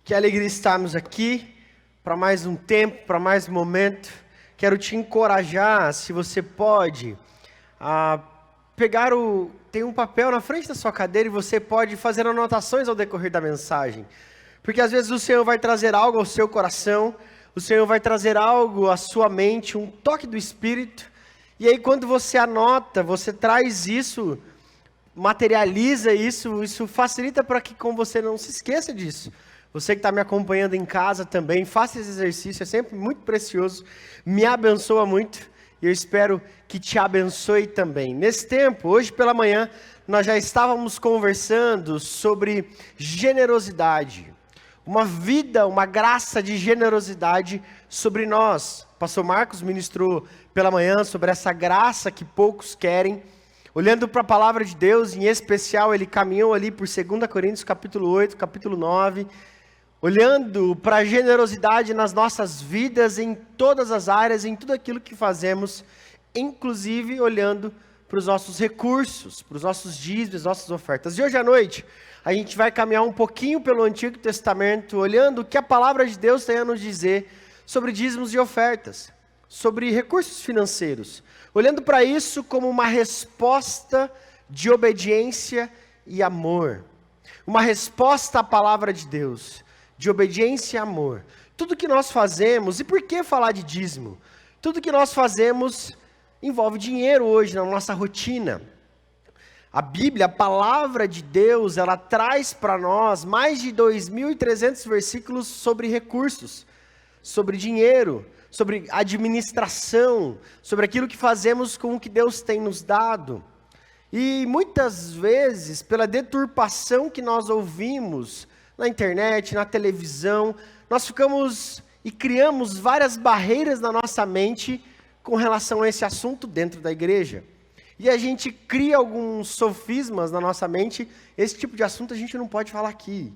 Que alegria estarmos aqui para mais um tempo, para mais um momento. Quero te encorajar, se você pode, a tem um papel na frente da sua cadeira e você pode fazer anotações ao decorrer da mensagem. Porque às vezes o Senhor vai trazer algo ao seu coração, o Senhor vai trazer algo à sua mente, um toque do Espírito. E aí quando você anota, você traz isso, materializa isso facilita para que com você não se esqueça disso. Você que está me acompanhando em casa também, faça esse exercício, é sempre muito precioso, me abençoa muito e eu espero que te abençoe também. Nesse tempo, hoje pela manhã, nós já estávamos conversando sobre generosidade, uma vida, uma graça de generosidade sobre nós. O pastor Marcos ministrou pela manhã sobre essa graça que poucos querem. Olhando para a palavra de Deus, em especial, ele caminhou ali por 2 Coríntios capítulo 8, capítulo 9, olhando para a generosidade nas nossas vidas, em todas as áreas, em tudo aquilo que fazemos, inclusive olhando para os nossos recursos, para os nossos dízimos, nossas ofertas. E hoje à noite, a gente vai caminhar um pouquinho pelo Antigo Testamento, olhando o que a palavra de Deus tem a nos dizer sobre dízimos e ofertas, sobre recursos financeiros, olhando para isso como uma resposta de obediência e amor, uma resposta à palavra de Deus, de obediência e amor. Tudo que nós fazemos, e por que falar de dízimo? Tudo que nós fazemos envolve dinheiro hoje na nossa rotina. A Bíblia, a palavra de Deus, ela traz para nós mais de 2.300 versículos sobre recursos, sobre dinheiro, sobre administração, sobre aquilo que fazemos com o que Deus tem nos dado. E muitas vezes, pela deturpação que nós ouvimos na internet, na televisão, nós ficamos e criamos várias barreiras na nossa mente com relação a esse assunto dentro da igreja. E a gente cria alguns sofismas na nossa mente, esse tipo de assunto a gente não pode falar aqui.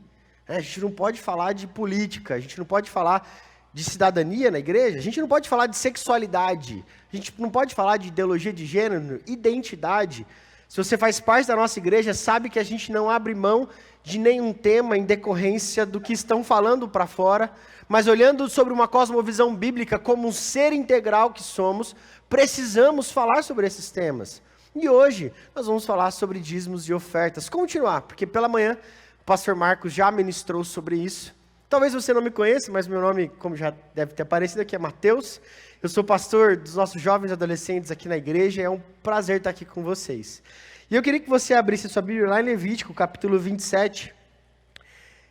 A gente não pode falar de política, a gente não pode falar de cidadania na igreja, a gente não pode falar de sexualidade, a gente não pode falar de ideologia de gênero, identidade. Se você faz parte da nossa igreja, sabe que a gente não abre mão de nenhum tema em decorrência do que estão falando para fora, mas olhando sobre uma cosmovisão bíblica como um ser integral que somos, precisamos falar sobre esses temas. E hoje nós vamos falar sobre dízimos e ofertas. Continuar, porque pela manhã o pastor Marcos já ministrou sobre isso. Talvez você não me conheça, mas meu nome, como já deve ter aparecido aqui, é Mateus. Eu sou pastor dos nossos jovens e adolescentes aqui na igreja, é um prazer estar aqui com vocês. E eu queria que você abrisse sua Bíblia lá em Levítico, capítulo 27.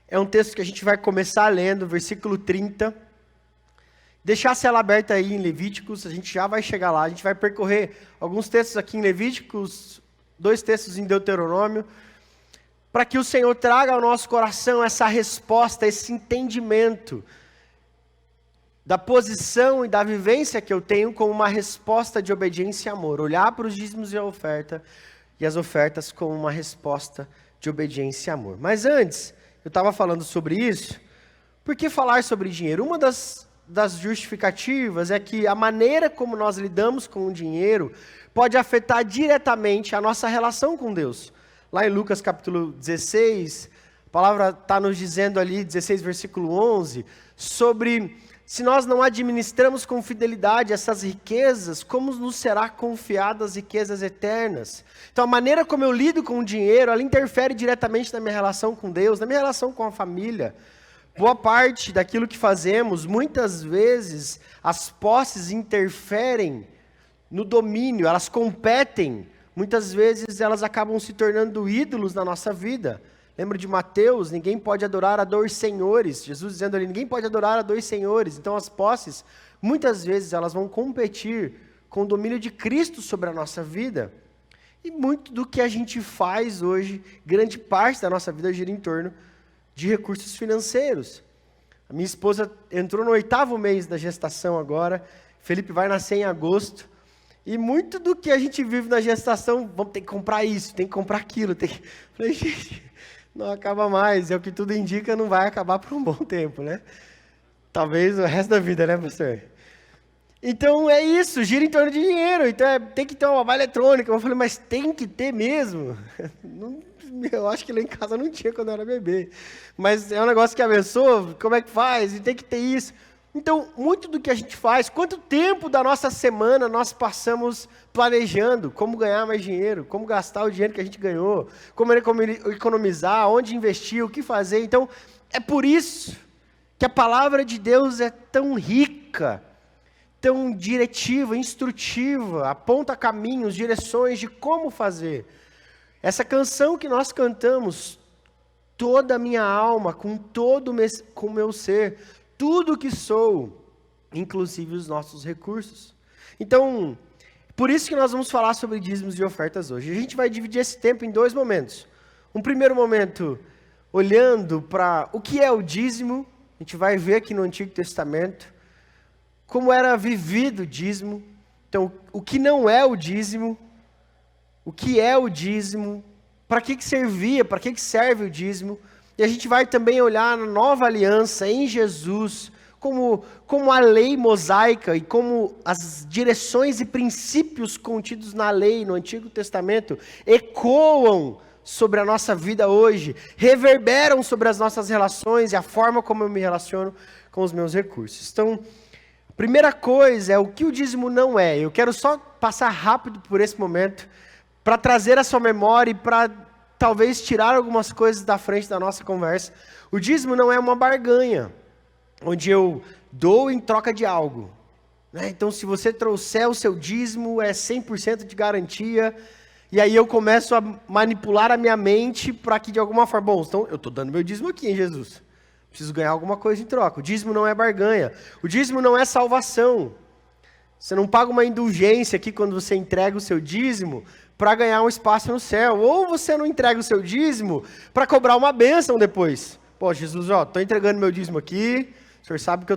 É um texto que a gente vai começar lendo, versículo 30. Deixasse ela aberta aí em Levíticos, a gente já vai chegar lá. A gente vai percorrer alguns textos aqui em Levíticos, 2 textos em Deuteronômio, para que o Senhor traga ao nosso coração essa resposta, esse entendimento da posição e da vivência que eu tenho como uma resposta de obediência e amor. Olhar para os dízimos e a oferta, e as ofertas como uma resposta de obediência e amor. Mas antes, eu estava falando sobre isso, por que falar sobre dinheiro? Uma das justificativas é que a maneira como nós lidamos com o dinheiro pode afetar diretamente a nossa relação com Deus. Lá em Lucas capítulo 16, a palavra está nos dizendo ali, 16 versículo 11, sobre se nós não administramos com fidelidade essas riquezas, como nos será confiadas as riquezas eternas? Então a maneira como eu lido com o dinheiro, ela interfere diretamente na minha relação com Deus, na minha relação com a família. Boa parte daquilo que fazemos, muitas vezes as posses interferem no domínio, elas competem. Muitas vezes elas acabam se tornando ídolos na nossa vida. Lembra de Mateus? Ninguém pode adorar a 2 senhores. Jesus dizendo ali, ninguém pode adorar a 2 senhores. Então as posses, muitas vezes elas vão competir com o domínio de Cristo sobre a nossa vida. E muito do que a gente faz hoje, grande parte da nossa vida gira em torno de recursos financeiros. A minha esposa entrou no 8º mês da gestação agora. Felipe vai nascer em agosto. E muito do que a gente vive na gestação, vamos ter que comprar isso, tem que comprar aquilo. Falei, gente, não acaba mais. É o que tudo indica, não vai acabar por um bom tempo, né? Talvez o resto da vida, né, pastor? Então é isso, gira em torno de dinheiro. Então tem que ter uma babá eletrônica. Eu falei, mas tem que ter mesmo? Eu acho que lá em casa não tinha quando eu era bebê. Mas é um negócio que abençoa, como é que faz? E tem que ter isso. Então, muito do que a gente faz, quanto tempo da nossa semana nós passamos planejando como ganhar mais dinheiro, como gastar o dinheiro que a gente ganhou, como economizar, onde investir, o que fazer. Então, é por isso que a palavra de Deus é tão rica, tão diretiva, instrutiva, aponta caminhos, direções de como fazer. Essa canção que nós cantamos, toda a minha alma, com todo o meu ser, tudo que sou, inclusive os nossos recursos. Então, por isso que nós vamos falar sobre dízimos e ofertas hoje. A gente vai dividir esse tempo em 2 momentos. Um primeiro momento, olhando para o que é o dízimo, a gente vai ver aqui no Antigo Testamento, como era vivido o dízimo. Então, o que não é o dízimo, o que é o dízimo, para que servia, para que serve o dízimo. E a gente vai também olhar na nova aliança, em Jesus, como a lei mosaica e como as direções e princípios contidos na lei, no Antigo Testamento, ecoam sobre a nossa vida hoje, reverberam sobre as nossas relações e a forma como eu me relaciono com os meus recursos. Então, a primeira coisa é o que o dízimo não é. Eu quero só passar rápido por esse momento, para trazer a sua memória e para talvez tirar algumas coisas da frente da nossa conversa. O dízimo não é uma barganha, onde eu dou em troca de algo. Né? Então, se você trouxer o seu dízimo, é 100% de garantia, e aí eu começo a manipular a minha mente para que de alguma forma, bom, então eu estou dando meu dízimo aqui, hein, Jesus? Preciso ganhar alguma coisa em troca. O dízimo não é barganha. O dízimo não é salvação. Você não paga uma indulgência aqui quando você entrega o seu dízimo para ganhar um espaço no céu. Ou você não entrega o seu dízimo para cobrar uma bênção depois. Pô, Jesus, estou entregando meu dízimo aqui, o senhor sabe que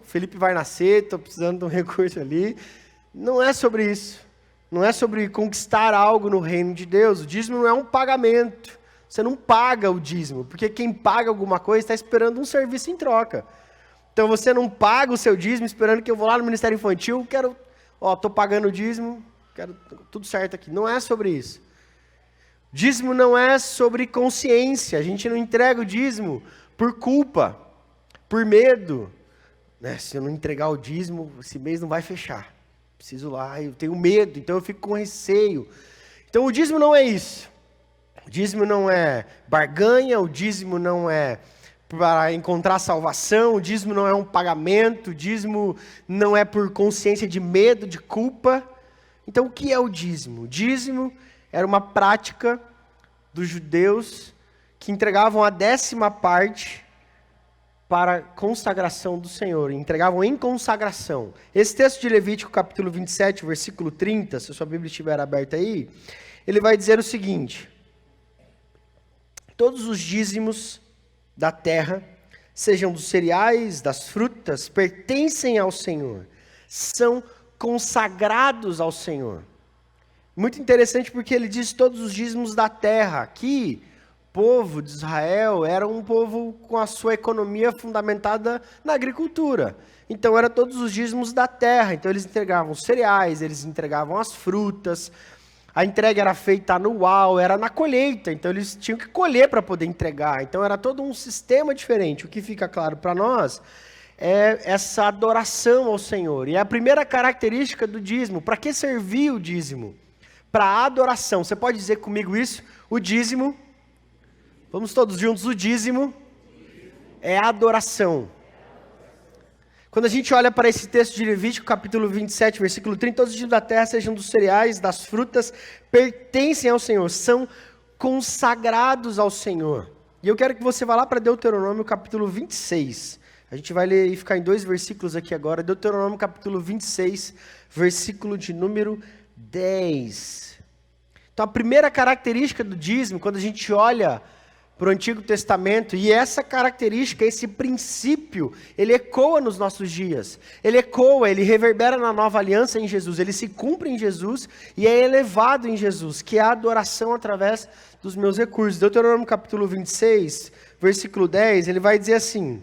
Felipe vai nascer, estou precisando de um recurso ali. Não é sobre isso. Não é sobre conquistar algo no reino de Deus. O dízimo não é um pagamento. Você não paga o dízimo, porque quem paga alguma coisa está esperando um serviço em troca. Então você não paga o seu dízimo esperando que eu vou lá no Ministério Infantil, estou pagando o dízimo, quero tudo certo aqui. Não é sobre isso. Dízimo não é sobre consciência. A gente não entrega o dízimo por culpa, por medo. Né? Se eu não entregar o dízimo, esse mês não vai fechar. Preciso lá, eu tenho medo, então eu fico com receio. Então o dízimo não é isso. O dízimo não é barganha, o dízimo não é para encontrar salvação, o dízimo não é um pagamento, o dízimo não é por consciência de medo, de culpa. Então o que é o dízimo? O dízimo era uma prática dos judeus que entregavam a 10ª parte para a consagração do Senhor, entregavam em consagração. Esse texto de Levítico, capítulo 27, versículo 30, se a sua Bíblia estiver aberta aí, ele vai dizer o seguinte: todos os dízimos da terra, sejam dos cereais, das frutas, pertencem ao Senhor, são consagrados ao Senhor. Muito interessante porque ele diz todos os dízimos da terra. Aqui, o povo de Israel era um povo com a sua economia fundamentada na agricultura. Então, era todos os dízimos da terra. Então, eles entregavam cereais, eles entregavam as frutas. A entrega era feita anual, era na colheita. Então, eles tinham que colher para poder entregar. Então, era todo um sistema diferente. O que fica claro para nós é essa adoração ao Senhor. E a primeira característica do dízimo, para que servia o dízimo? Para a adoração. Você pode dizer comigo isso? O dízimo, vamos todos juntos, o dízimo é adoração. Quando a gente olha para esse texto de Levítico, capítulo 27, versículo 30, todos os dízimos da terra, sejam dos cereais, das frutas, pertencem ao Senhor, são consagrados ao Senhor. E eu quero que você vá lá para Deuteronômio, capítulo 26. A gente vai ler e ficar em 2 versículos aqui agora. Deuteronômio, capítulo 26, versículo de número 10. Então, a primeira característica do dízimo, quando a gente olha para o Antigo Testamento, e essa característica, esse princípio, ele ecoa nos nossos dias. Ele ecoa, ele reverbera na nova aliança em Jesus. Ele se cumpre em Jesus e é elevado em Jesus, que é a adoração através dos meus recursos. Deuteronômio capítulo 26, versículo 10, ele vai dizer assim: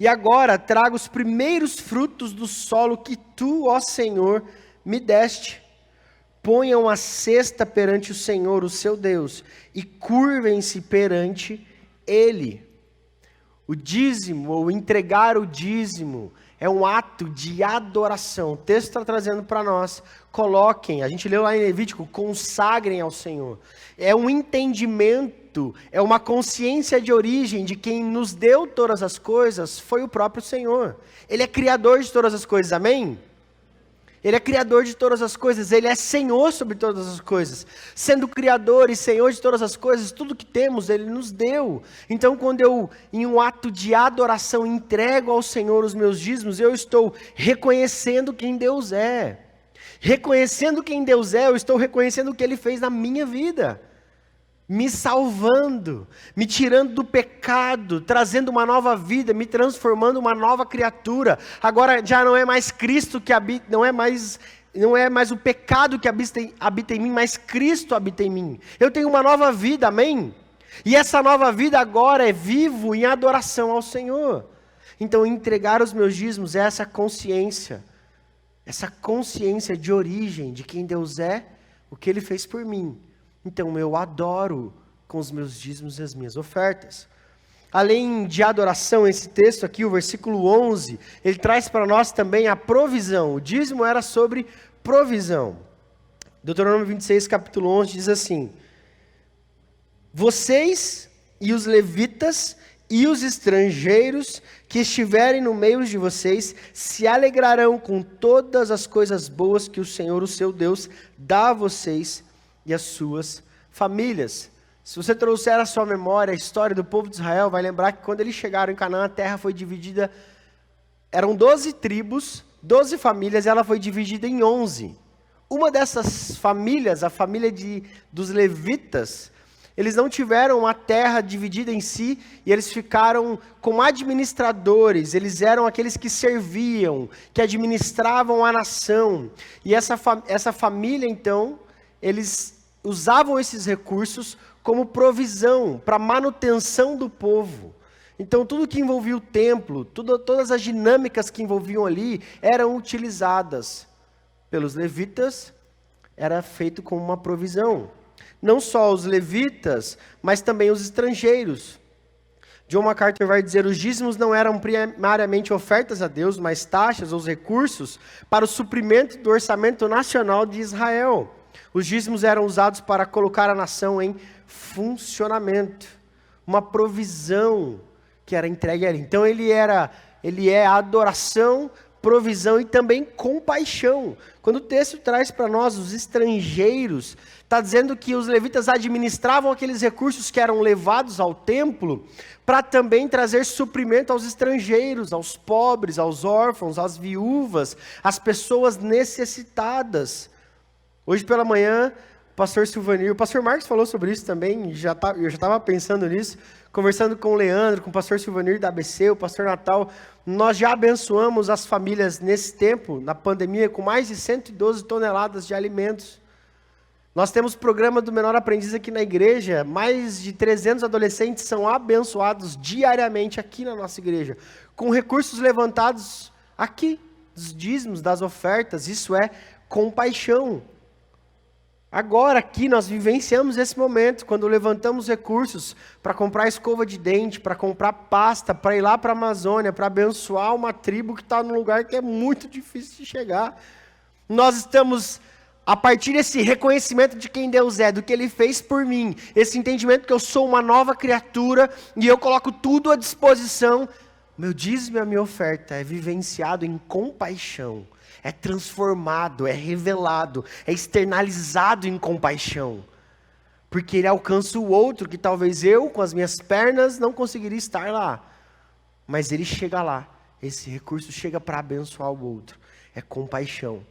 E agora traga os primeiros frutos do solo que tu, ó Senhor, me deste. Ponham a cesta perante o Senhor, o seu Deus, e curvem-se perante Ele. O dízimo, ou entregar o dízimo, é um ato de adoração. O texto está trazendo para nós, coloquem, a gente leu lá em Levítico, consagrem ao Senhor. É um entendimento, é uma consciência de origem de quem nos deu todas as coisas, foi o próprio Senhor. Ele é criador de todas as coisas, amém? Ele é criador de todas as coisas, Ele é Senhor sobre todas as coisas. Sendo Criador e Senhor de todas as coisas, tudo que temos, Ele nos deu. Então, quando eu, em um ato de adoração, entrego ao Senhor os meus dízimos, eu estou reconhecendo quem Deus é. Reconhecendo quem Deus é, eu estou reconhecendo o que Ele fez na minha vida. Me salvando, me tirando do pecado, trazendo uma nova vida, me transformando uma nova criatura. Agora já não é mais Cristo que habita, não é mais o pecado que habita em mim, mas Cristo habita em mim. Eu tenho uma nova vida, amém? E essa nova vida agora é vivo em adoração ao Senhor. Então entregar os meus dízimos é essa consciência de origem, de quem Deus é, o que Ele fez por mim. Então eu adoro com os meus dízimos e as minhas ofertas. Além de adoração, esse texto aqui, o versículo 11, ele traz para nós também a provisão. O dízimo era sobre provisão. Deuteronômio 26, capítulo 11, diz assim: vocês e os levitas e os estrangeiros que estiverem no meio de vocês se alegrarão com todas as coisas boas que o Senhor, o seu Deus, dá a vocês e as suas famílias. Se você trouxer à sua memória a história do povo de Israel, vai lembrar que quando eles chegaram em Canaã, a terra foi dividida, eram 12 tribos, 12 famílias, e ela foi dividida em 11. Uma dessas famílias, a família dos levitas, eles não tiveram uma terra dividida em si, e eles ficaram como administradores, eles eram aqueles que serviam, que administravam a nação. E essa família, então, eles usavam esses recursos como provisão para manutenção do povo. Então tudo que envolvia o templo, todas as dinâmicas que envolviam ali, eram utilizadas pelos levitas, era feito como uma provisão. Não só os levitas, mas também os estrangeiros. John MacArthur vai dizer: os dízimos não eram primariamente ofertas a Deus, mas taxas ou recursos para o suprimento do orçamento nacional de Israel. Os dízimos eram usados para colocar a nação em funcionamento, uma provisão que era entregue a ele. Então ele é adoração, provisão e também compaixão. Quando o texto traz para nós os estrangeiros, está dizendo que os levitas administravam aqueles recursos que eram levados ao templo para também trazer suprimento aos estrangeiros, aos pobres, aos órfãos, às viúvas, às pessoas necessitadas. Hoje pela manhã, o pastor Silvanir, o pastor Marcos falou sobre isso também, eu já estava pensando nisso, conversando com o Leandro, com o pastor Silvanir da ABC, o pastor Natal. Nós já abençoamos as famílias nesse tempo, na pandemia, com mais de 112 toneladas de alimentos. Nós temos programa do Menor Aprendiz aqui na igreja, mais de 300 adolescentes são abençoados diariamente aqui na nossa igreja, com recursos levantados aqui, dos dízimos, das ofertas. Isso é compaixão. Agora aqui nós vivenciamos esse momento, quando levantamos recursos para comprar escova de dente, para comprar pasta, para ir lá para a Amazônia, para abençoar uma tribo que está num lugar que é muito difícil de chegar. Nós estamos, a partir desse reconhecimento de quem Deus é, do que Ele fez por mim, esse entendimento que eu sou uma nova criatura e eu coloco tudo à disposição, meu dízimo e a minha oferta é vivenciado em compaixão. É transformado, é revelado, é externalizado em compaixão. Porque ele alcança o outro que talvez eu, com as minhas pernas, não conseguiria estar lá. Mas ele chega lá. Esse recurso chega para abençoar o outro. É compaixão.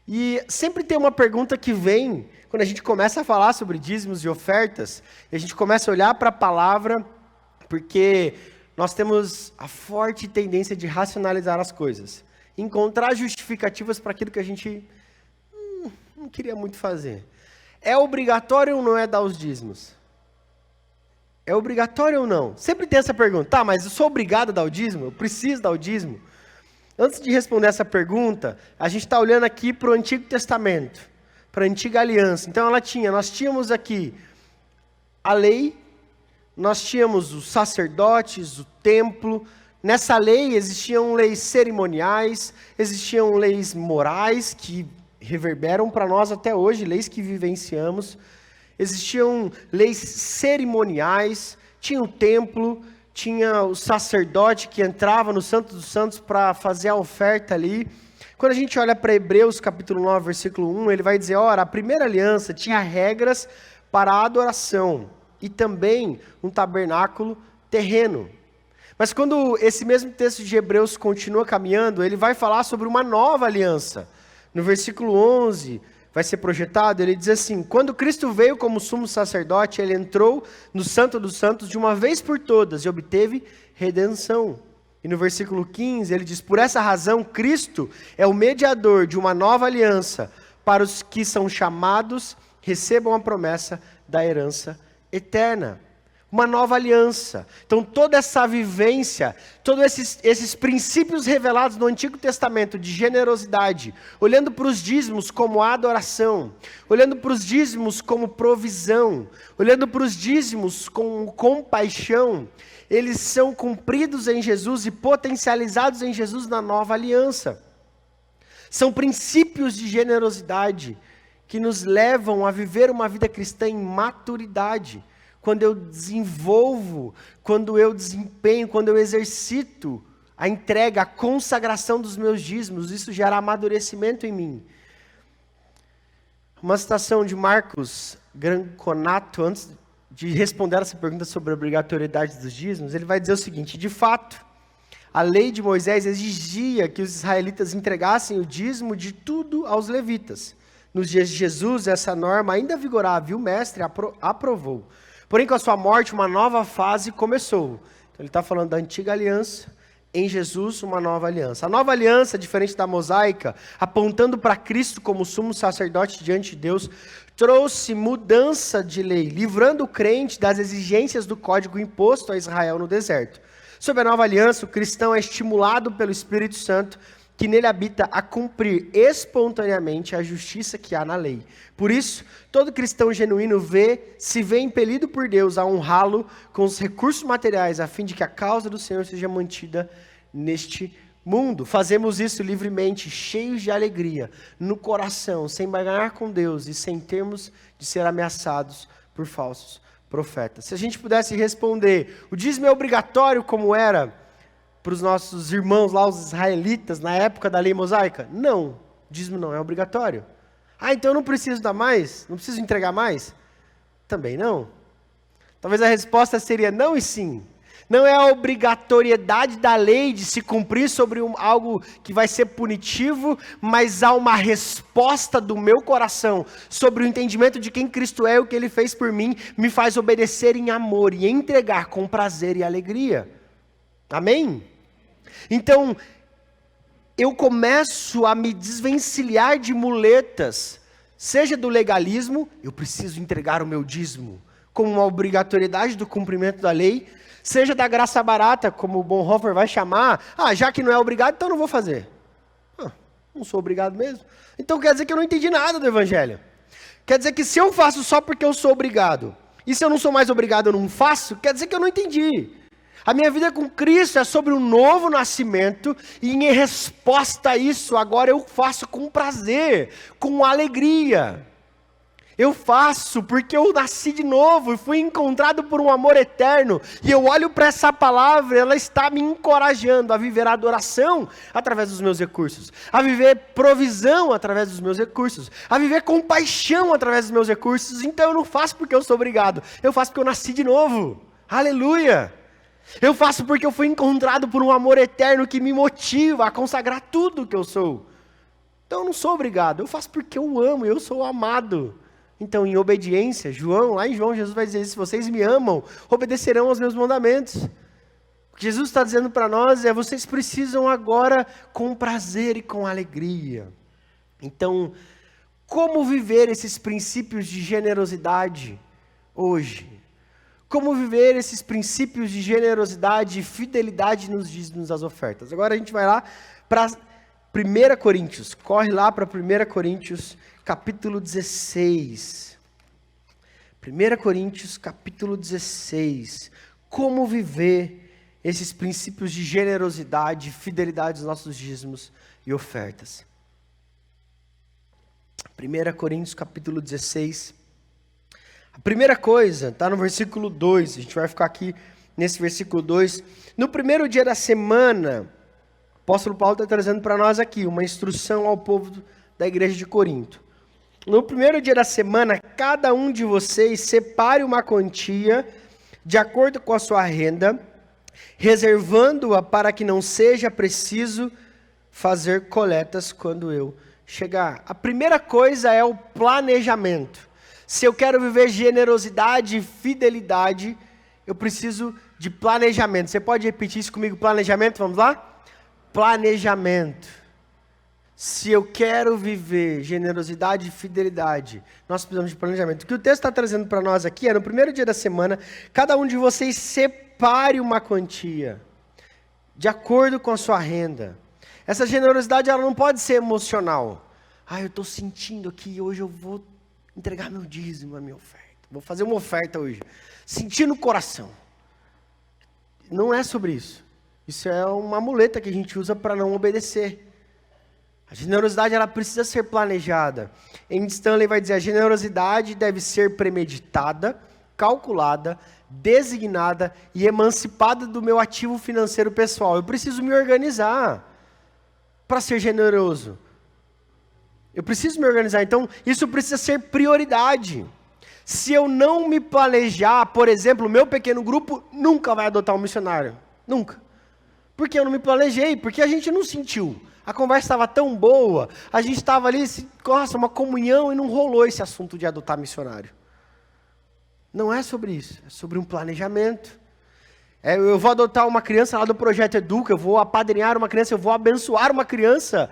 E sempre tem uma pergunta que vem, quando a gente começa a falar sobre dízimos e ofertas, e a gente começa a olhar para a palavra, porque nós temos a forte tendência de racionalizar as coisas. Encontrar justificativas para aquilo que a gente não queria muito fazer. É obrigatório ou não é dar os dízimos? é obrigatório ou não? Sempre tem essa pergunta. Tá, mas eu sou obrigado a dar o dízimo? Eu preciso dar o dízimo? Antes de responder essa pergunta, a gente está olhando aqui para o Antigo Testamento, para a Antiga Aliança. Então nós tínhamos aqui a lei, nós tínhamos os sacerdotes, o templo. Nessa lei existiam leis cerimoniais, existiam leis morais que reverberam para nós até hoje, leis que vivenciamos. Existiam leis cerimoniais, tinha o templo, tinha o sacerdote que entrava no Santo dos Santos para fazer a oferta ali. Quando a gente olha para Hebreus capítulo 9, versículo 1, ele vai dizer, ora, a primeira aliança tinha regras para a adoração e também um tabernáculo terreno. Mas quando esse mesmo texto de Hebreus continua caminhando, ele vai falar sobre uma nova aliança. No versículo 11, vai ser projetado, ele diz assim, quando Cristo veio como sumo sacerdote, ele entrou no Santo dos Santos de uma vez por todas e obteve redenção. E no versículo 15, ele diz, por essa razão, Cristo é o mediador de uma nova aliança para os que são chamados, recebam a promessa da herança eterna. Uma nova aliança. Então toda essa vivência, todos esses princípios revelados no Antigo Testamento de generosidade, olhando para os dízimos como adoração, olhando para os dízimos como provisão, olhando para os dízimos com compaixão, eles são cumpridos em Jesus e potencializados em Jesus na nova aliança. São princípios de generosidade que nos levam a viver uma vida cristã em maturidade. Quando eu desenvolvo, quando eu desempenho, quando eu exercito a entrega, a consagração dos meus dízimos, isso gera amadurecimento em mim. Uma citação de Marcos Granconato, antes de responder essa pergunta sobre a obrigatoriedade dos dízimos, ele vai dizer o seguinte, de fato, a lei de Moisés exigia que os israelitas entregassem o dízimo de tudo aos levitas. Nos dias de Jesus, essa norma ainda vigorava e o mestre aprovou. Porém, com a sua morte, uma nova fase começou. Então, ele está falando da antiga aliança, em Jesus, uma nova aliança. A nova aliança, diferente da mosaica, apontando para Cristo como sumo sacerdote diante de Deus, trouxe mudança de lei, livrando o crente das exigências do código imposto a Israel no deserto. Sob a nova aliança, o cristão é estimulado pelo Espírito Santo, que nele habita, a cumprir espontaneamente a justiça que há na lei. Por isso, todo cristão genuíno se vê impelido por Deus a honrá-lo com os recursos materiais, a fim de que a causa do Senhor seja mantida neste mundo. Fazemos isso livremente, cheios de alegria, no coração, sem barganhar com Deus e sem termos de ser ameaçados por falsos profetas. Se a gente pudesse responder, o dízimo é obrigatório como era para os nossos irmãos lá, os israelitas, na época da lei mosaica? Não, dízimo não é obrigatório. Ah, então eu não preciso dar mais? Não preciso entregar mais? Também não. Talvez a resposta seria não e sim. Não é a obrigatoriedade da lei de se cumprir sobre algo que vai ser punitivo, mas há uma resposta do meu coração sobre o entendimento de quem Cristo é e o que Ele fez por mim, me faz obedecer em amor e entregar com prazer e alegria. Amém? Então, eu começo a me desvencilhar de muletas, seja do legalismo, eu preciso entregar o meu dízimo, como uma obrigatoriedade do cumprimento da lei, seja da graça barata, como o Bonhoeffer vai chamar, já que não é obrigado, então não vou fazer. Não sou obrigado mesmo. Então quer dizer que eu não entendi nada do Evangelho. Quer dizer que se eu faço só porque eu sou obrigado, e se eu não sou mais obrigado eu não faço, quer dizer que eu não entendi. A minha vida com Cristo é sobre um novo nascimento, e em resposta a isso, agora eu faço com prazer, com alegria. Eu faço porque eu nasci de novo e fui encontrado por um amor eterno. E eu olho para essa palavra, ela está me encorajando a viver a adoração através dos meus recursos, a viver provisão através dos meus recursos, a viver compaixão através dos meus recursos. Então eu não faço porque eu sou obrigado, eu faço porque eu nasci de novo. Aleluia! Eu faço porque eu fui encontrado por um amor eterno que me motiva a consagrar tudo que eu sou. Então eu não sou obrigado, eu faço porque eu amo, eu sou amado. Então, em obediência, lá em João, Jesus vai dizer, se vocês me amam, obedecerão aos meus mandamentos. O que Jesus está dizendo para nós é, vocês precisam agora com prazer e com alegria. Então, como viver esses princípios de generosidade hoje? Como viver esses princípios de generosidade e fidelidade nos dízimos das ofertas. Agora a gente vai lá para 1 Coríntios. Corre lá para 1 Coríntios, capítulo 16. 1 Coríntios, capítulo 16. Como viver esses princípios de generosidade e fidelidade nos nossos dízimos e ofertas. 1 Coríntios, capítulo 16. A primeira coisa está no versículo 2, a gente vai ficar aqui nesse versículo 2. No primeiro dia da semana, o apóstolo Paulo está trazendo para nós aqui uma instrução ao povo da igreja de Corinto. No primeiro dia da semana, cada um de vocês separe uma quantia de acordo com a sua renda, reservando-a para que não seja preciso fazer coletas quando eu chegar. A primeira coisa é o planejamento. Se eu quero viver generosidade e fidelidade, eu preciso de planejamento. Você pode repetir isso comigo? Planejamento, vamos lá? Planejamento. Se eu quero viver generosidade e fidelidade, nós precisamos de planejamento. O que o texto está trazendo para nós aqui é, no primeiro dia da semana, cada um de vocês separe uma quantia, de acordo com a sua renda. Essa generosidade, ela não pode ser emocional. Eu estou sentindo aqui, hoje eu vou entregar meu dízimo, a minha oferta. Vou fazer uma oferta hoje. Sentir no coração. Não é sobre isso. Isso é uma muleta que a gente usa para não obedecer. A generosidade, ela precisa ser planejada. Andy Stanley vai dizer, a generosidade deve ser premeditada, calculada, designada e emancipada do meu ativo financeiro pessoal. Eu preciso me organizar para ser generoso. Eu preciso me organizar, então isso precisa ser prioridade. Se eu não me planejar, por exemplo, o meu pequeno grupo nunca vai adotar um missionário. Nunca. Porque eu não me planejei, porque a gente não sentiu. A conversa estava tão boa, a gente estava ali, nossa, uma comunhão, e não rolou esse assunto de adotar missionário. Não é sobre isso, é sobre um planejamento. Eu vou adotar uma criança lá do Projeto Educa, eu vou apadrinhar uma criança, eu vou abençoar uma criança.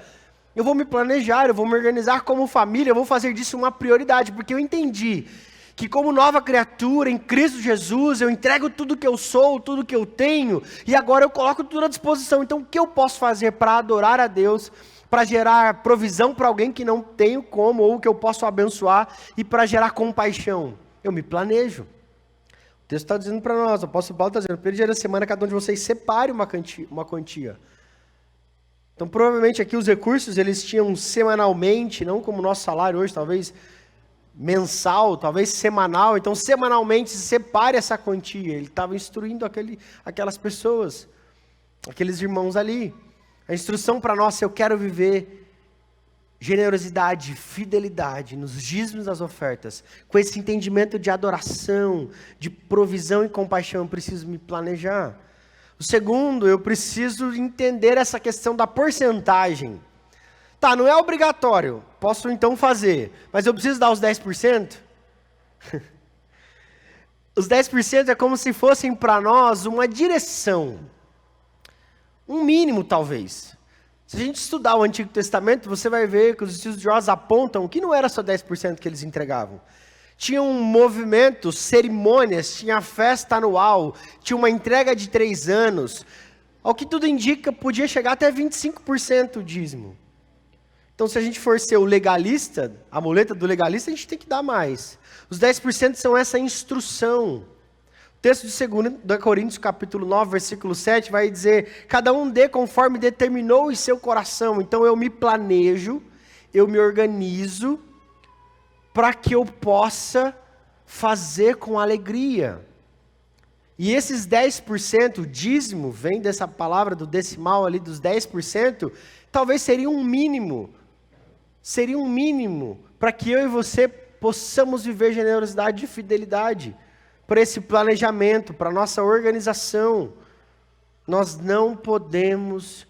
Eu vou me planejar, eu vou me organizar como família, eu vou fazer disso uma prioridade, porque eu entendi que como nova criatura em Cristo Jesus, eu entrego tudo que eu sou, tudo que eu tenho, e agora eu coloco tudo à disposição. Então o que eu posso fazer para adorar a Deus, para gerar provisão para alguém que não tenho como, ou que eu posso abençoar, e para gerar compaixão? Eu me planejo. O texto está dizendo para nós, o apóstolo Paulo está dizendo, no primeiro dia da semana, cada um de vocês separe uma quantia. Então, provavelmente aqui os recursos, eles tinham semanalmente, não como o nosso salário hoje, talvez mensal, talvez semanal. Então, semanalmente, separe essa quantia. Ele estava instruindo aquelas pessoas, aqueles irmãos ali. A instrução para nós, se eu quero viver generosidade, fidelidade nos dízimos das ofertas, com esse entendimento de adoração, de provisão e compaixão, eu preciso me planejar. O segundo, eu preciso entender essa questão da porcentagem. Tá, não é obrigatório, posso então fazer, mas eu preciso dar os 10%? Os 10% é como se fossem para nós uma direção. Um mínimo, talvez. Se a gente estudar o Antigo Testamento, você vai ver que os estudiosos apontam que não era só 10% que eles entregavam. Tinha um movimento, cerimônias, tinha festa anual, tinha uma entrega de 3 anos. Ao que tudo indica, podia chegar até 25% o dízimo. Então, se a gente for ser o legalista, a muleta do legalista, a gente tem que dar mais. Os 10% são essa instrução. O texto de 2 Coríntios, capítulo 9, versículo 7, vai dizer, cada um dê conforme determinou em seu coração. Então, eu me planejo, eu me organizo, para que eu possa fazer com alegria. E esses 10%, o dízimo, vem dessa palavra do decimal ali dos 10%, talvez seria um mínimo para que eu e você possamos viver generosidade e fidelidade, para esse planejamento, para a nossa organização. Nós não podemos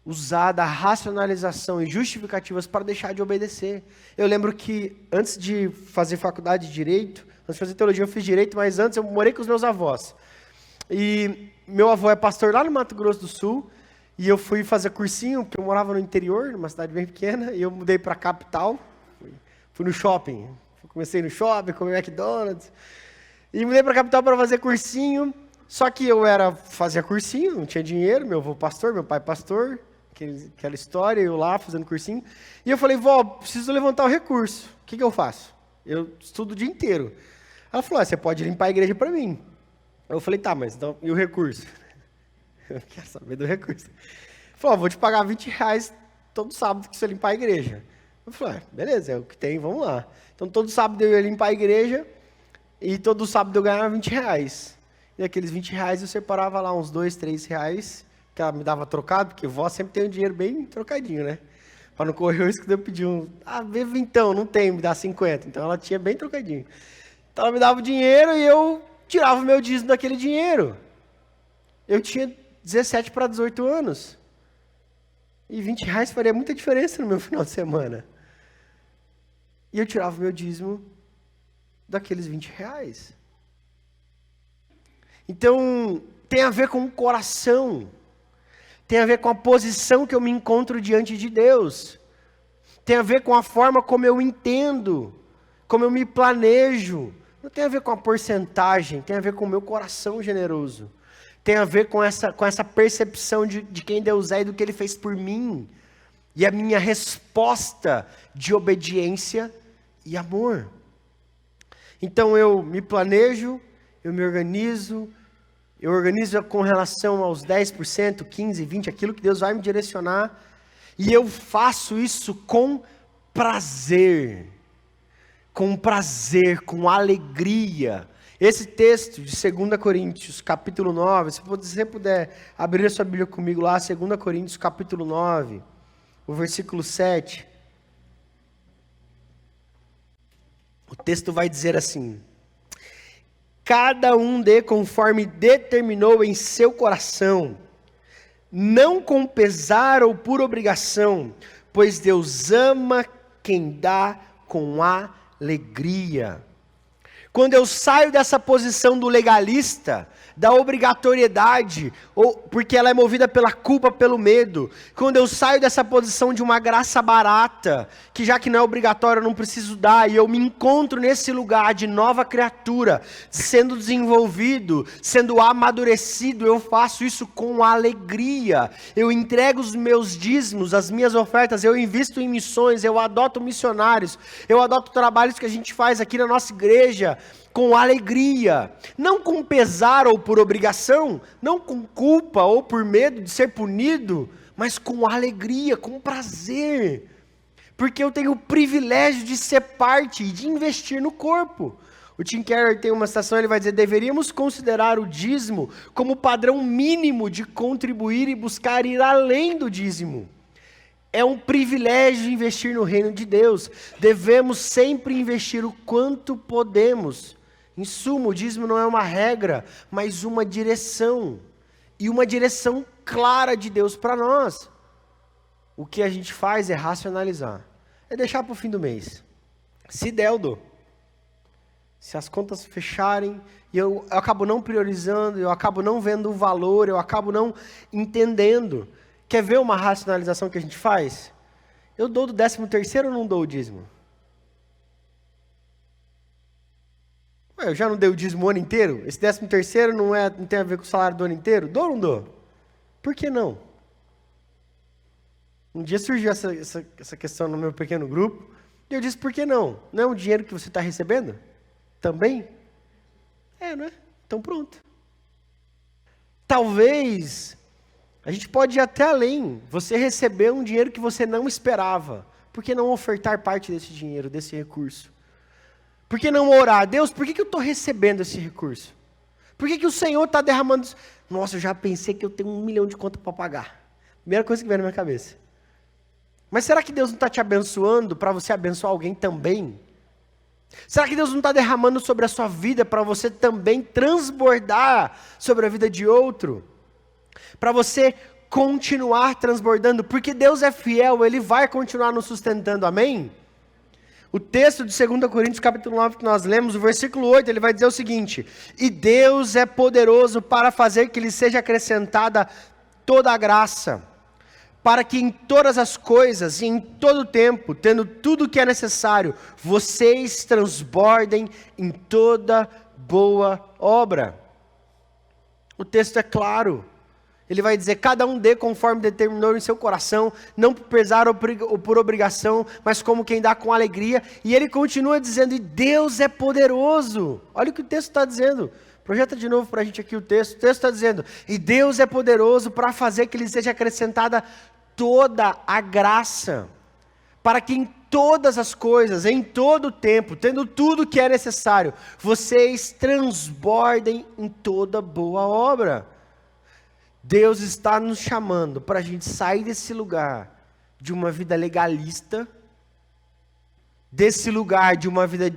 usar da racionalização e justificativas para deixar de obedecer. Eu lembro que antes de fazer faculdade de Direito, antes de fazer teologia eu fiz Direito, mas antes eu morei com os meus avós. E meu avô é pastor lá no Mato Grosso do Sul, e eu fui fazer cursinho, porque eu morava no interior, numa cidade bem pequena, e eu mudei para a capital, fui no shopping. Comecei no shopping, comi McDonald's, E mudei para a capital para fazer cursinho. Só que eu fazia cursinho, não tinha dinheiro, meu avô pastor, meu pai pastor, aquela história, eu lá fazendo cursinho. E eu falei, vó, preciso levantar o recurso. O que eu faço? Eu estudo o dia inteiro. Ela falou, você pode limpar a igreja para mim. Eu falei, tá, mas então, e o recurso? Eu quero saber do recurso. Ela falou, vou te pagar R$20 todo sábado que você limpar a igreja. Eu falei, beleza, é o que tem, vamos lá. Então todo sábado eu ia limpar a igreja e todo sábado eu ganhava R$20. E aqueles R$20 eu separava lá uns R$2, R$3, que ela me dava trocado, porque vó sempre tem o dinheiro bem trocadinho, né? Para não correr o risco de eu pedir bebe então, não tem, me dá 50. Então ela tinha bem trocadinho. Então ela me dava o dinheiro e eu tirava o meu dízimo daquele dinheiro. Eu tinha 17 para 18 anos. E R$20 faria muita diferença no meu final de semana. E eu tirava o meu dízimo daqueles R$20. Então, tem a ver com o coração. Tem a ver com a posição que eu me encontro diante de Deus. Tem a ver com a forma como eu entendo, como eu me planejo. Não tem a ver com a porcentagem, tem a ver com o meu coração generoso. Tem a ver com essa percepção de quem Deus é e do que Ele fez por mim. E a minha resposta de obediência e amor. Então eu me planejo, eu me organizo, eu organizo com relação aos 10%, 15%, 20%, aquilo que Deus vai me direcionar. E eu faço isso com prazer, com alegria. Esse texto de 2 Coríntios, capítulo 9, se você puder abrir a sua Bíblia comigo lá, 2 Coríntios, capítulo 9, o versículo 7. O texto vai dizer assim: cada um dê conforme determinou em seu coração, não com pesar ou por obrigação, pois Deus ama quem dá com alegria. Quando eu saio dessa posição do legalista, da obrigatoriedade, porque ela é movida pela culpa, pelo medo. Quando eu saio dessa posição de uma graça barata, que já que não é obrigatório eu não preciso dar, e eu me encontro nesse lugar de nova criatura, sendo desenvolvido, sendo amadurecido, eu faço isso com alegria. Eu entrego os meus dízimos, as minhas ofertas, eu invisto em missões, eu adoto missionários, eu adoto trabalhos que a gente faz aqui na nossa igreja, com alegria, não com pesar ou por obrigação, não com culpa ou por medo de ser punido, mas com alegria, com prazer, porque eu tenho o privilégio de ser parte e de investir no corpo. O Tim Keller tem uma citação, ele vai dizer, deveríamos considerar o dízimo como padrão mínimo de contribuir e buscar ir além do dízimo. É um privilégio investir no reino de Deus, devemos sempre investir o quanto podemos. Em suma, o dízimo não é uma regra, mas uma direção. E uma direção clara de Deus para nós. O que a gente faz é racionalizar. É deixar para o fim do mês. Se der, eu dou. Se as contas fecharem, e eu acabo não priorizando, eu acabo não vendo o valor, eu acabo não entendendo. Quer ver uma racionalização que a gente faz? Eu dou do 13º ou não dou o dízimo? Ué, eu já não dei o dízimo o ano inteiro? Esse 13º não tem a ver com o salário do ano inteiro? Dou ou não dou? Por que não? Um dia surgiu essa questão no meu pequeno grupo, e eu disse, por que não? Não é um dinheiro que você está recebendo? Também? Não é? Então pronto. Talvez, a gente pode ir até além, você recebeu um dinheiro que você não esperava, por que não ofertar parte desse dinheiro, desse recurso? Por que não orar? Deus, por que eu estou recebendo esse recurso? Por que o Senhor está derramando isso? Nossa, eu já pensei que eu tenho 1 milhão de contas para pagar. Primeira coisa que veio na minha cabeça. Mas será que Deus não está te abençoando para você abençoar alguém também? Será que Deus não está derramando sobre a sua vida para você também transbordar sobre a vida de outro? Para você continuar transbordando? Porque Deus é fiel, Ele vai continuar nos sustentando, amém? O texto de 2 Coríntios, capítulo 9, que nós lemos, o versículo 8, ele vai dizer o seguinte: e Deus é poderoso para fazer que lhe seja acrescentada toda a graça, para que em todas as coisas e em todo o tempo, tendo tudo o que é necessário, vocês transbordem em toda boa obra. O texto é claro. Ele vai dizer, cada um dê conforme determinou em seu coração, não por pesar ou por obrigação, mas como quem dá com alegria. E ele continua dizendo, e Deus é poderoso. Olha o que o texto está dizendo. Projeta de novo para a gente aqui o texto. O texto está dizendo, e Deus é poderoso para fazer que lhe seja acrescentada toda a graça, para que em todas as coisas, em todo o tempo, tendo tudo que é necessário, vocês transbordem em toda boa obra. Deus está nos chamando para a gente sair desse lugar de uma vida legalista, desse lugar de uma vida,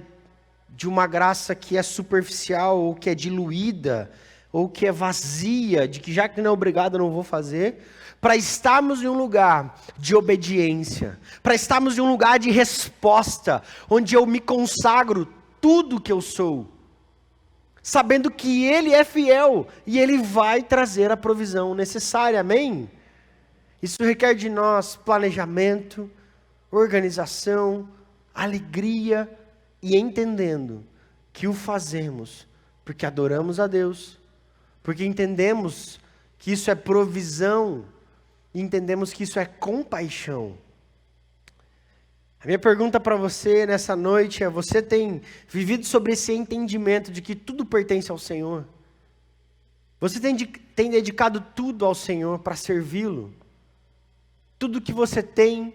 de uma graça que é superficial, ou que é diluída, ou que é vazia, de que já que não é obrigado eu não vou fazer, para estarmos em um lugar de obediência, para estarmos em um lugar de resposta, onde eu me consagro tudo que eu sou, sabendo que Ele é fiel e Ele vai trazer a provisão necessária, amém? Isso requer de nós planejamento, organização, alegria e entendendo que o fazemos porque adoramos a Deus, porque entendemos que isso é provisão e entendemos que isso é compaixão. A minha pergunta para você nessa noite é, você tem vivido sobre esse entendimento de que tudo pertence ao Senhor? Você tem dedicado tudo ao Senhor para servi-lo? Tudo que você tem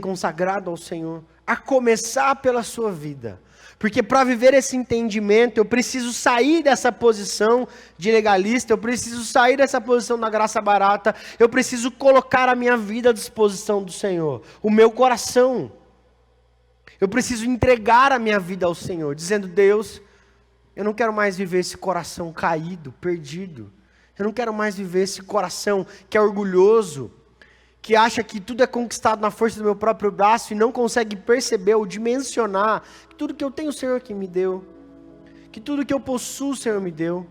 consagrado ao Senhor, a começar pela sua vida. Porque para viver esse entendimento, eu preciso sair dessa posição de legalista, eu preciso sair dessa posição da graça barata, eu preciso colocar a minha vida à disposição do Senhor, o meu coração. Eu preciso entregar a minha vida ao Senhor, dizendo, Deus, eu não quero mais viver esse coração caído, perdido. Eu não quero mais viver esse coração que é orgulhoso, que acha que tudo é conquistado na força do meu próprio braço e não consegue perceber ou dimensionar que tudo que eu tenho o Senhor que me deu, que tudo que eu possuo o Senhor me deu.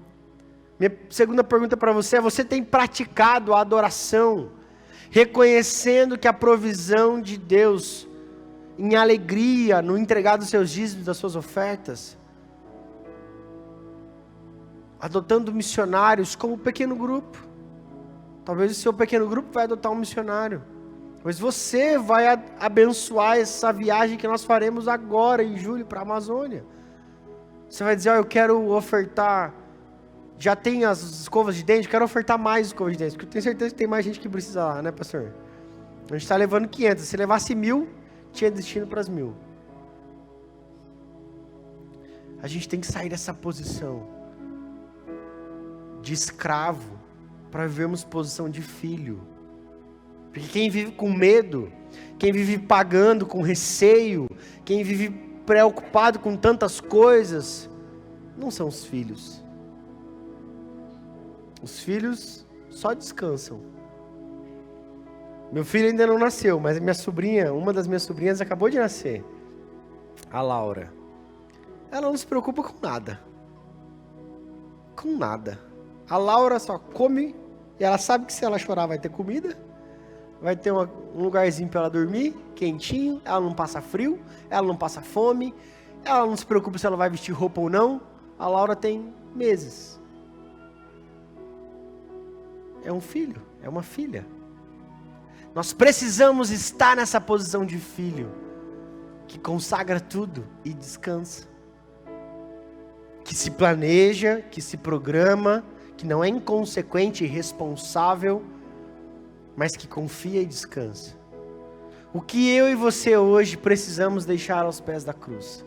Minha segunda pergunta para você é, você tem praticado a adoração, reconhecendo que a provisão de Deus, em alegria, no entregar dos seus dízimos, das suas ofertas, adotando missionários como pequeno grupo? Talvez o seu pequeno grupo vai adotar um missionário. Mas você vai abençoar essa viagem que nós faremos agora, em julho, para a Amazônia. Você vai dizer, eu quero ofertar, já tem as escovas de dente, quero ofertar mais escovas de dente, porque eu tenho certeza que tem mais gente que precisa lá, né, pastor? A gente está levando 500, se levasse 1.000, tinha destino para as 1.000. A gente tem que sair dessa posição de escravo, para vivermos posição de filho. Porque quem vive com medo, quem vive pagando com receio, quem vive preocupado com tantas coisas, não são os filhos. Os filhos só descansam. Meu filho ainda não nasceu, mas a minha sobrinha, uma das minhas sobrinhas acabou de nascer. A Laura. Ela não se preocupa com nada. Com nada. A Laura só come, e ela sabe que se ela chorar vai ter comida, vai ter um lugarzinho para ela dormir, quentinho, ela não passa frio, ela não passa fome, ela não se preocupa se ela vai vestir roupa ou não. A Laura tem meses. É um filho, é uma filha. Nós precisamos estar nessa posição de filho, que consagra tudo e descansa, que se planeja, que se programa, que não é inconsequente e irresponsável, mas que confia e descansa. O que eu e você hoje precisamos deixar aos pés da cruz?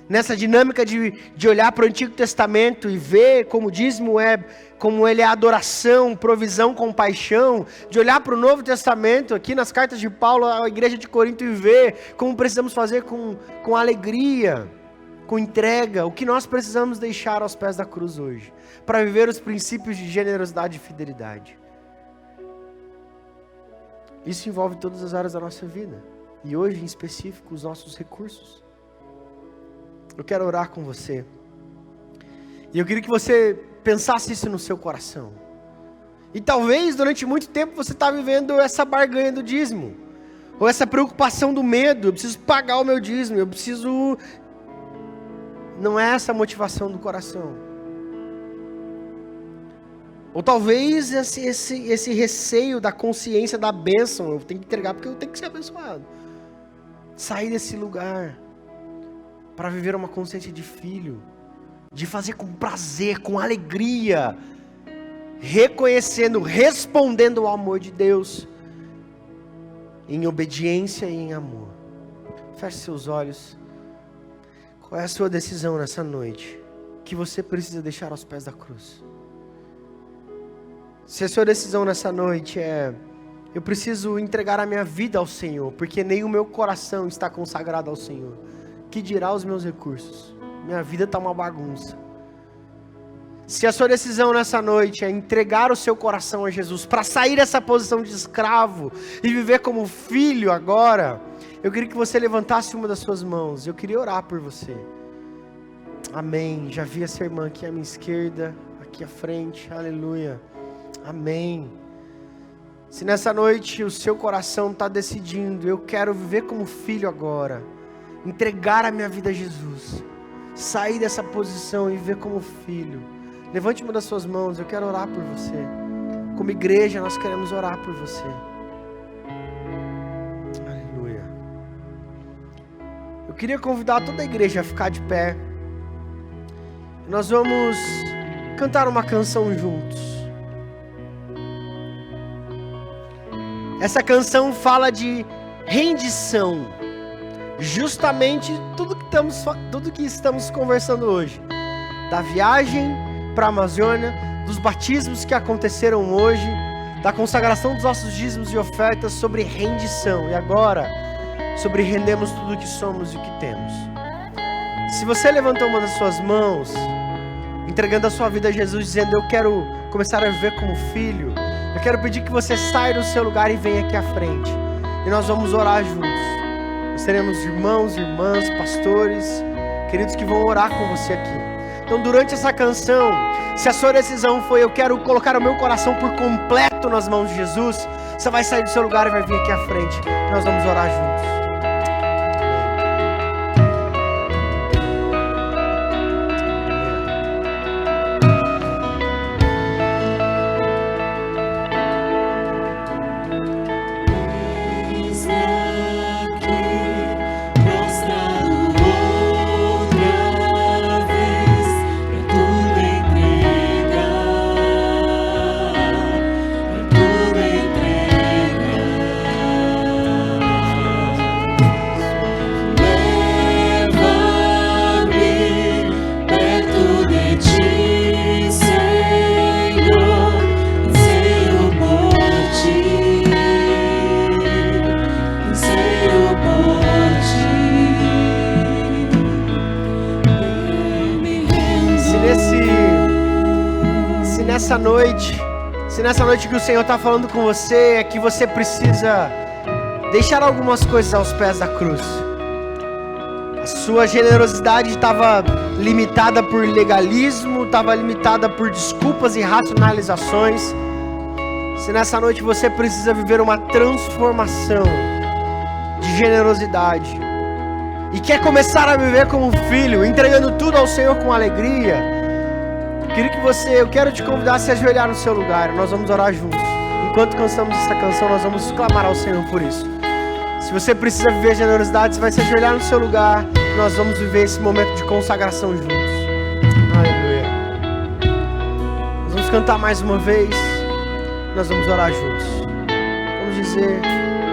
Nessa dinâmica de olhar para o Antigo Testamento e ver como o dízimo como ele é adoração, provisão, compaixão, de olhar para o Novo Testamento, aqui nas cartas de Paulo à igreja de Corinto, e ver como precisamos fazer com alegria, com entrega, o que nós precisamos deixar aos pés da cruz hoje, para viver os princípios de generosidade e fidelidade. Isso envolve todas as áreas da nossa vida, e hoje em específico os nossos recursos. Eu quero orar com você, e eu queria que você pensasse isso no seu coração. E talvez durante muito tempo você está vivendo essa barganha do dízimo, ou essa preocupação do medo, eu preciso pagar o meu dízimo, eu preciso não é essa a motivação do coração. Ou talvez esse receio da consciência da bênção, eu tenho que entregar porque eu tenho que ser abençoado. Sair desse lugar para viver uma consciência de filho, de fazer com prazer, com alegria, reconhecendo, respondendo ao amor de Deus, em obediência e em amor. Feche seus olhos. Qual é a sua decisão nessa noite? Que você precisa deixar aos pés da cruz? Se a sua decisão nessa noite é: eu preciso entregar a minha vida ao Senhor, porque nem o meu coração está consagrado ao Senhor, que dirá os meus recursos? Minha vida está uma bagunça. Se a sua decisão nessa noite é entregar o seu coração a Jesus, para sair dessa posição de escravo e viver como filho agora, eu queria que você levantasse uma das suas mãos. Eu queria orar por você. Amém. Já vi essa irmã aqui à minha esquerda, aqui à frente. Aleluia. Amém. Se nessa noite o seu coração está decidindo: eu quero viver como filho agora, entregar a minha vida a Jesus, sair dessa posição e viver como filho, levante uma das suas mãos. Eu quero orar por você. Como igreja nós queremos orar por você. Aleluia. Eu queria convidar toda a igreja a ficar de pé. Nós vamos cantar uma canção juntos. Essa canção fala de rendição. Justamente tudo que estamos conversando hoje. Da viagem para a Amazônia, dos batismos que aconteceram hoje, da consagração dos nossos dízimos e ofertas, sobre rendição. E agora, sobre rendermos tudo o que somos e o que temos. Se você levantou uma das suas mãos, entregando a sua vida a Jesus, dizendo: eu quero começar a viver como filho, eu quero pedir que você saia do seu lugar e venha aqui à frente. E nós vamos orar juntos. Nós teremos irmãos, irmãs, pastores, queridos que vão orar com você aqui. Então, durante essa canção, se a sua decisão foi: eu quero colocar o meu coração por completo nas mãos de Jesus, você vai sair do seu lugar e vai vir aqui à frente. Nós vamos orar juntos. Se nessa noite que o Senhor está falando com você é que você precisa deixar algumas coisas aos pés da cruz. A sua generosidade estava limitada por legalismo, estava limitada por desculpas e racionalizações. Se nessa noite você precisa viver uma transformação de generosidade e quer começar a viver como um filho, entregando tudo ao Senhor com alegria, eu quero te convidar a se ajoelhar no seu lugar. Nós vamos orar juntos. Enquanto cantamos essa canção, nós vamos clamar ao Senhor por isso. Se você precisa viver generosidade, você vai se ajoelhar no seu lugar. Nós vamos viver esse momento de consagração juntos. Aleluia. Nós vamos cantar mais uma vez. Nós vamos orar juntos. Vamos dizer: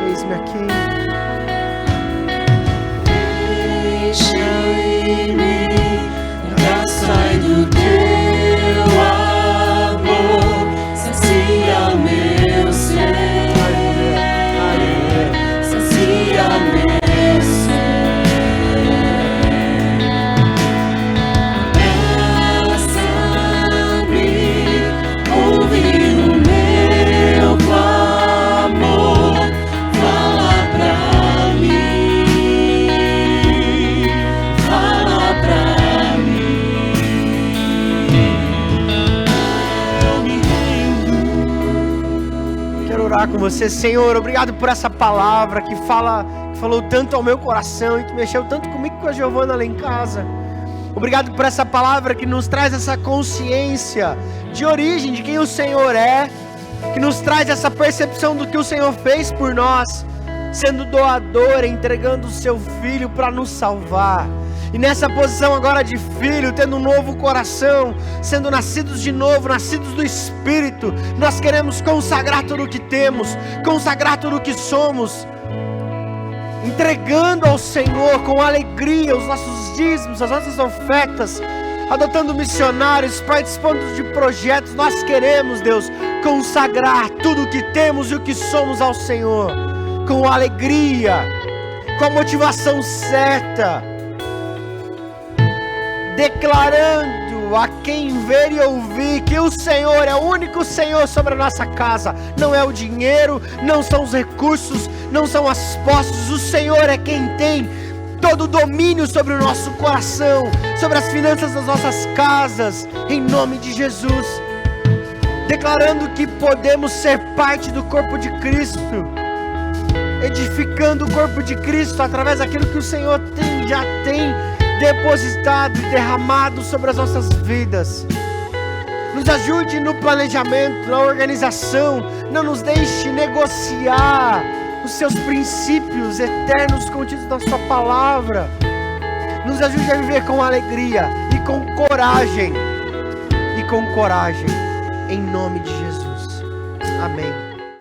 eis-me aqui. Deixa-me abraçar do teu amor, sacia meu ser, sacia meu ser. Abraça-me, ouve o meu clamor, fala pra mim, fala pra mim. Eu me rendo. Quero orar com você. Senhor, obrigado por essa palavra que falou tanto ao meu coração e que mexeu tanto comigo e com a Giovana lá em casa. Obrigado por essa palavra que nos traz essa consciência de origem, de quem o Senhor é, que nos traz essa percepção do que o Senhor fez por nós, sendo doador, entregando o seu Filho para nos salvar. E nessa posição agora de filho, tendo um novo coração, sendo nascidos de novo, nascidos do Espírito, nós queremos consagrar tudo o que temos, consagrar tudo o que somos, entregando ao Senhor com alegria os nossos dízimos, as nossas ofertas, adotando missionários, participando de projetos. Nós queremos, Deus, consagrar tudo o que temos e o que somos ao Senhor, com alegria, com a motivação certa, declarando a quem ver e ouvir que o Senhor é o único Senhor sobre a nossa casa. Não é o dinheiro, não são os recursos, não são as posses. O Senhor é quem tem todo o domínio sobre o nosso coração, sobre as finanças das nossas casas, em nome de Jesus. Declarando que podemos ser parte do corpo de Cristo, edificando o corpo de Cristo através daquilo que o Senhor já tem depositado e derramado sobre as nossas vidas. Nos ajude no planejamento, na organização. Não nos deixe negociar os seus princípios eternos contidos na sua palavra. Nos ajude a viver com alegria e com coragem. Em nome de Jesus. Amém.